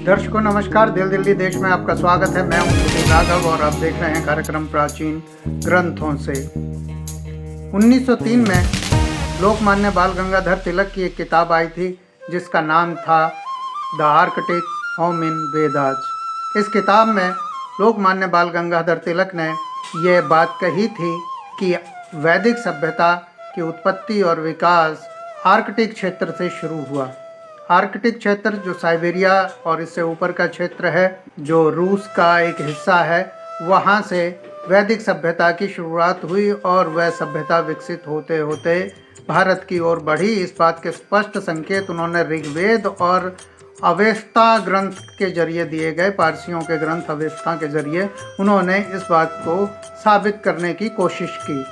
दर्शकों नमस्कार, दिल्ली देश में आपका स्वागत है। मैं हूं सुधीर राघव और आप देख रहे हैं कार्यक्रम प्राचीन ग्रंथों से। 1903 में लोकमान्य बाल गंगाधर तिलक की एक किताब आई थी जिसका नाम था the Arctic home in Vedas. इस किताब में लोकमान्य बाल गंगाधर तिलक ने यह बात कही थी कि वैदिक सभ्यता की उत्पत्ति और विकास आर्कटिक क्षेत्र से शुरू हुआ। आर्कटिक क्षेत्र जो साइबेरिया और इससे ऊपर का क्षेत्र है, जो रूस का एक हिस्सा है, वहाँ से वैदिक सभ्यता की शुरुआत हुई और वह सभ्यता विकसित होते होते भारत की ओर बढ़ी। इस बात के स्पष्ट संकेत उन्होंने ऋग्वेद और अवेस्ता ग्रंथ के जरिए दिए गए। पारसियों के ग्रंथ अवेस्ता के जरिए उन्होंने इस बात को साबित करने की कोशिश की,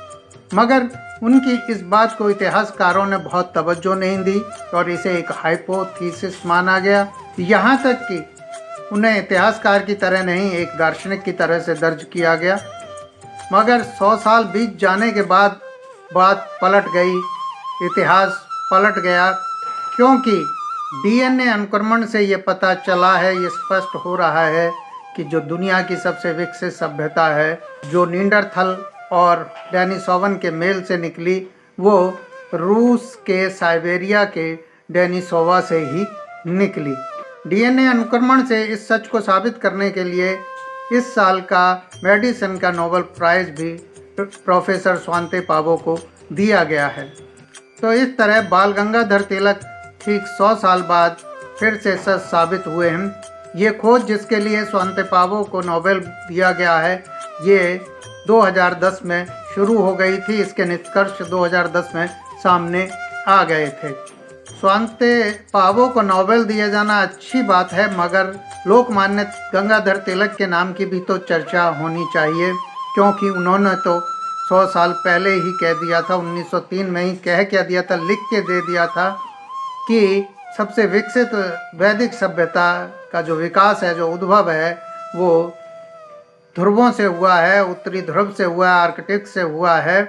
मगर उनकी इस बात को इतिहासकारों ने बहुत तवज्जो नहीं दी और इसे एक हाइपोथीसिस माना गया। यहाँ तक कि उन्हें इतिहासकार की तरह नहीं, एक दार्शनिक की तरह से दर्ज किया गया। मगर 100 साल बीत जाने के बाद बात पलट गई, इतिहास पलट गया, क्योंकि डीएनए अनुक्रमण से ये पता चला है, ये स्पष्ट हो रहा है कि जो दुनिया की सबसे विकसित सभ्यता है, जो नींडरथल और डेनिसोवन के मेल से निकली, वो रूस के साइबेरिया के डेनिसोवा से ही निकली। डीएनए अनुक्रमण से इस सच को साबित करने के लिए इस साल का मेडिसिन का नोबेल प्राइज भी प्रोफेसर स्वांते पावो को दिया गया है। तो इस तरह बाल गंगाधर तिलक ठीक 100 साल बाद फिर से सच साबित हुए हैं। ये खोज जिसके लिए स्वांते पावो को नोबेल दिया गया है, ये 2010 में शुरू हो गई थी। इसके निष्कर्ष 2010 में सामने आ गए थे। स्वांते पावो को नोबेल दिया जाना अच्छी बात है, मगर लोकमान्य गंगाधर तिलक के नाम की भी तो चर्चा होनी चाहिए, क्योंकि उन्होंने तो 100 साल पहले ही कह दिया था, 1903 में ही कह दिया था, लिख के दे दिया था कि सबसे विकसित वैदिक सभ्यता का जो विकास है, जो उद्भव है, वो ध्रुवों से हुआ है, उत्तरी ध्रुव से हुआ है, आर्कटिक से हुआ है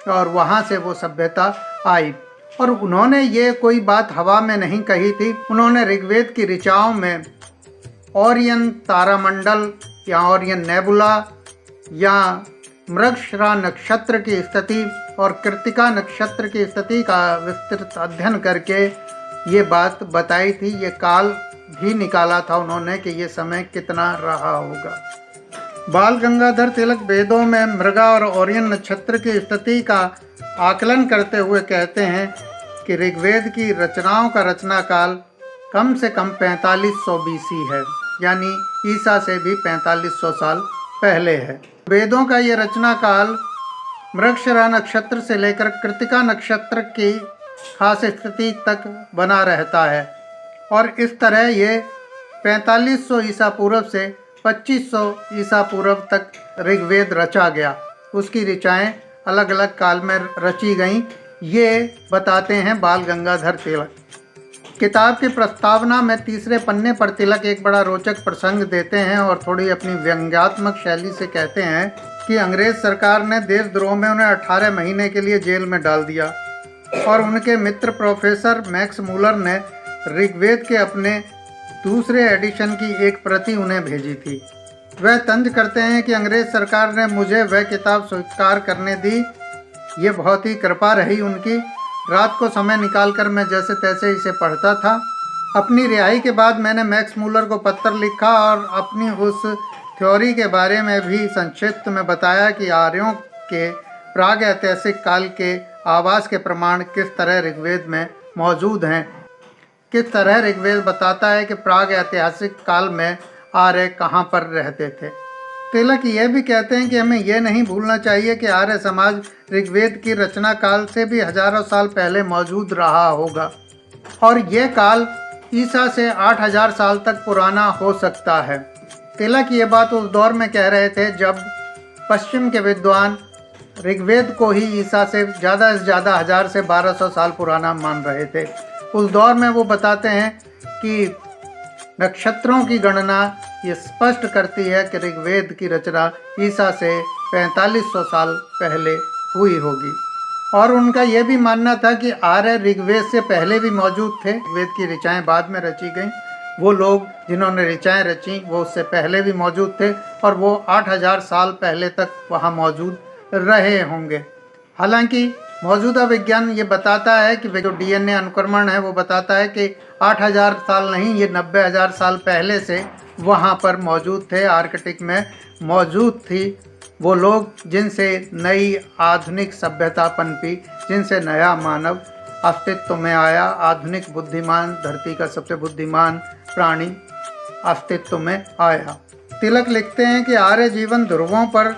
और वहाँ से वो सभ्यता आई। और उन्होंने ये कोई बात हवा में नहीं कही थी। उन्होंने ऋग्वेद की ऋचाओं में ओरियन तारामंडल या ओरियन नेबुला या मृगशिरा नक्षत्र की स्थिति और कृत्तिका नक्षत्र की स्थिति का विस्तृत अध्ययन करके ये बात बताई थी। ये काल भी निकाला था उन्होंने कि ये समय कितना रहा होगा। बाल गंगाधर तिलक वेदों में मृगा और ओरियन नक्षत्र की स्थिति का आकलन करते हुए कहते हैं कि ऋग्वेद की रचनाओं का रचना काल कम से कम 4500 BC है, यानी ईसा से भी 4500 साल पहले है। वेदों का ये रचना काल मृगशिरा नक्षत्र से लेकर कृत्तिका नक्षत्र की खास स्थिति तक बना रहता है और इस तरह ये 4500 ईसा पूर्व से 2500 ईसा पूर्व तक ऋग्वेद रचा गया। उसकी ऋचाएँ अलग अलग काल में रची गईं, ये बताते हैं बाल गंगाधर तिलक। किताब की प्रस्तावना में तीसरे पन्ने पर तिलक एक बड़ा रोचक प्रसंग देते हैं और थोड़ी अपनी व्यंग्यात्मक शैली से कहते हैं कि अंग्रेज सरकार ने देशद्रोह में उन्हें 18 महीने के लिए जेल में डाल दिया और उनके मित्र प्रोफेसर मैक्स मूलर ने ऋग्वेद के अपने दूसरे एडिशन की एक प्रति उन्हें भेजी थी। वह तंज करते हैं कि अंग्रेज सरकार ने मुझे वह किताब स्वीकार करने दी। ये बहुत ही कृपा रही उनकी। रात को समय निकालकर मैं जैसे तैसे इसे पढ़ता था। अपनी रिहाई के बाद मैंने मैक्स मूलर को पत्र लिखा और अपनी उस थ्योरी के बारे में भी संक्षिप्त में बताया कि आर्यों के प्राग ऐतिहासिक काल के आवास के प्रमाण किस तरह ऋग्वेद में मौजूद हैं। किस तरह ऋग्वेद बताता है कि प्राग ऐतिहासिक काल में आर्य कहाँ पर रहते थे। तिलक ये भी कहते हैं कि हमें यह नहीं भूलना चाहिए कि आर्य समाज ऋग्वेद की रचना काल से भी हजारों साल पहले मौजूद रहा होगा और यह काल ईसा से 8000 साल तक पुराना हो सकता है। तिलक ये बात उस दौर में कह रहे थे जब पश्चिम के विद्वान ऋग्वेद को ही ईसा से ज़्यादा 1000 से 1200 साल पुराना मान रहे थे। उस दौर में वो बताते हैं कि नक्षत्रों की गणना ये स्पष्ट करती है कि ऋग्वेद की रचना ईसा से 4500 साल पहले हुई होगी और उनका यह भी मानना था कि आर्य ऋग्वेद से पहले भी मौजूद थे। वेद की ऋचाएँ बाद में रची गईं वो लोग जिन्होंने ऋचाएँ रची वो उससे पहले भी मौजूद थे और वो 8000 साल पहले तक वहाँ मौजूद रहे होंगे। हालांकि मौजूदा विज्ञान ये बताता है कि जो डीएनए अनुक्रमण है वो बताता है कि 8000 साल नहीं, ये 90,000 साल पहले से वहाँ पर मौजूद थे, आर्कटिक में मौजूद थी वो लोग जिनसे नई आधुनिक सभ्यता पनपी, जिनसे नया मानव अस्तित्व में आया। आधुनिक बुद्धिमान, धरती का सबसे बुद्धिमान प्राणी अस्तित्व में आया। तिलक लिखते हैं कि आर्य जीवन ध्रुवों पर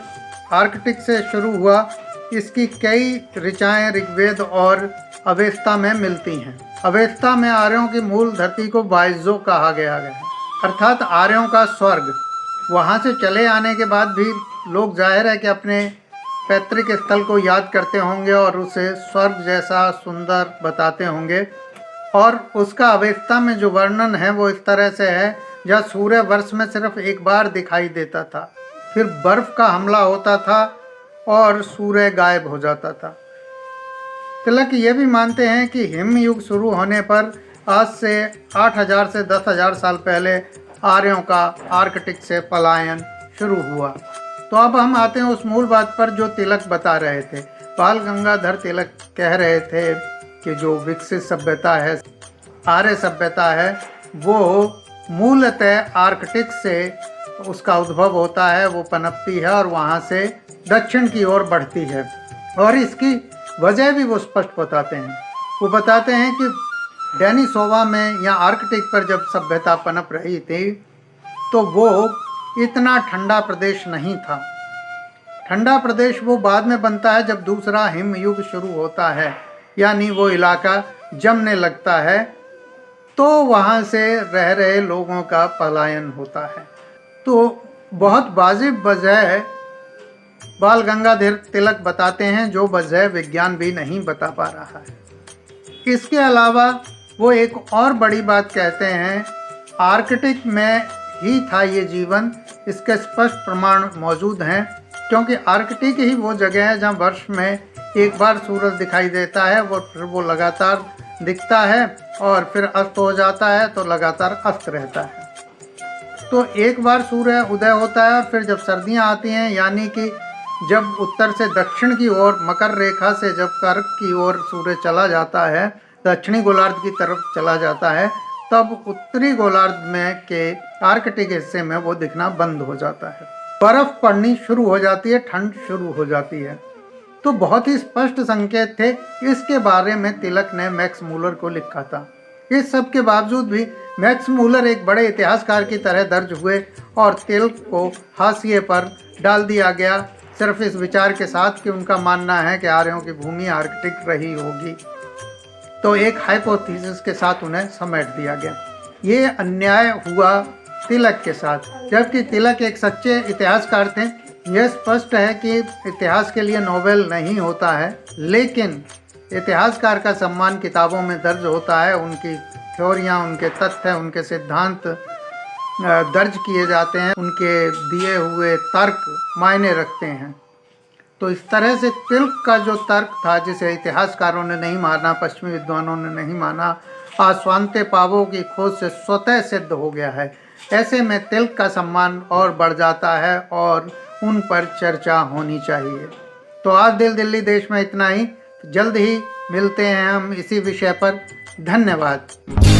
आर्कटिक से शुरू हुआ। इसकी कई ऋचाएँ ऋग्वेद और अवेस्ता में मिलती हैं। अवेस्ता में आर्यों की मूल धरती को बाइजो कहा गया है, अर्थात आर्यों का स्वर्ग। वहाँ से चले आने के बाद भी लोग जाहिर है कि अपने पैतृक स्थल को याद करते होंगे और उसे स्वर्ग जैसा सुंदर बताते होंगे। और उसका अवेस्ता में जो वर्णन है वो इस तरह से है, जहाँ सूर्य वर्ष में सिर्फ एक बार दिखाई देता था, फिर बर्फ का हमला होता था और सूर्य गायब हो जाता था। तिलक ये भी मानते हैं कि हिम युग शुरू होने पर आज से 8000 से 10,000 साल पहले आर्यों का आर्कटिक से पलायन शुरू हुआ। तो अब हम आते हैं उस मूल बात पर जो तिलक बता रहे थे। बाल गंगाधर तिलक कह रहे थे कि जो विकसित सभ्यता है, आर्य सभ्यता है, वो मूलतः आर्कटिक से उसका उद्भव होता है, वो पनपती है और वहाँ से दक्षिण की ओर बढ़ती है। और इसकी वजह भी वो स्पष्ट बताते हैं। वो बताते हैं कि डेनिसोवा में या आर्कटिक पर जब सभ्यता पनप रही थी तो वो इतना ठंडा प्रदेश नहीं था। ठंडा प्रदेश वो बाद में बनता है जब दूसरा हिम युग शुरू होता है, यानी वो इलाका जमने लगता है, तो वहाँ से रह रहे लोगों का पलायन होता है। तो बहुत वाजिब वजह बाल गंगाधर तिलक बताते हैं, जो वजह विज्ञान भी नहीं बता पा रहा है। इसके अलावा वो एक और बड़ी बात कहते हैं, आर्कटिक में ही था ये जीवन। इसके स्पष्ट प्रमाण मौजूद हैं, क्योंकि आर्कटिक ही वो जगह है जहाँ वर्ष में एक बार सूरज दिखाई देता है, वो लगातार दिखता है और फिर अस्त हो जाता है, तो लगातार अस्त रहता है। तो एक बार सूर्य उदय होता है और फिर जब सर्दियाँ आती हैं, यानी कि जब उत्तर से दक्षिण की ओर मकर रेखा से जब कर्क की ओर सूर्य चला जाता है, दक्षिणी गोलार्ध की तरफ चला जाता है, तब उत्तरी गोलार्ध में के आर्कटिक हिस्से में वो दिखना बंद हो जाता है। बर्फ पड़नी शुरू हो जाती है, ठंड शुरू हो जाती है। तो बहुत ही स्पष्ट संकेत थे। इसके बारे में तिलक ने मैक्स मूलर को लिखा था। इस सब के बावजूद भी मैक्स मूलर एक बड़े इतिहासकार की तरह दर्ज हुए और तिलक को हाशिए पर डाल दिया गया, सिर्फ इस विचार के साथ कि उनका मानना है कि आर्यों की भूमि आर्कटिक रही होगी। तो एक हाइपोथेसिस के साथ उन्हें समेट दिया गया। ये अन्याय हुआ तिलक के साथ, जबकि तिलक एक सच्चे इतिहासकार थे। यह स्पष्ट है कि इतिहास के लिए नोबेल नहीं होता है, लेकिन इतिहासकार का सम्मान किताबों में दर्ज होता है। उनकी थ्योरियाँ, उनके तथ्य, उनके सिद्धांत दर्ज किए जाते हैं, उनके दिए हुए तर्क मायने रखते हैं। तो इस तरह से तिलक का जो तर्क था, जिसे इतिहासकारों ने नहीं माना, पश्चिमी विद्वानों ने नहीं माना, आज स्वांते पावों की खोज से स्वतः सिद्ध हो गया है। ऐसे में तिलक का सम्मान और बढ़ जाता है और उन पर चर्चा होनी चाहिए। तो आज दिल दिल्ली देश में इतना ही। जल्द ही मिलते हैं हम इसी विषय पर। धन्यवाद।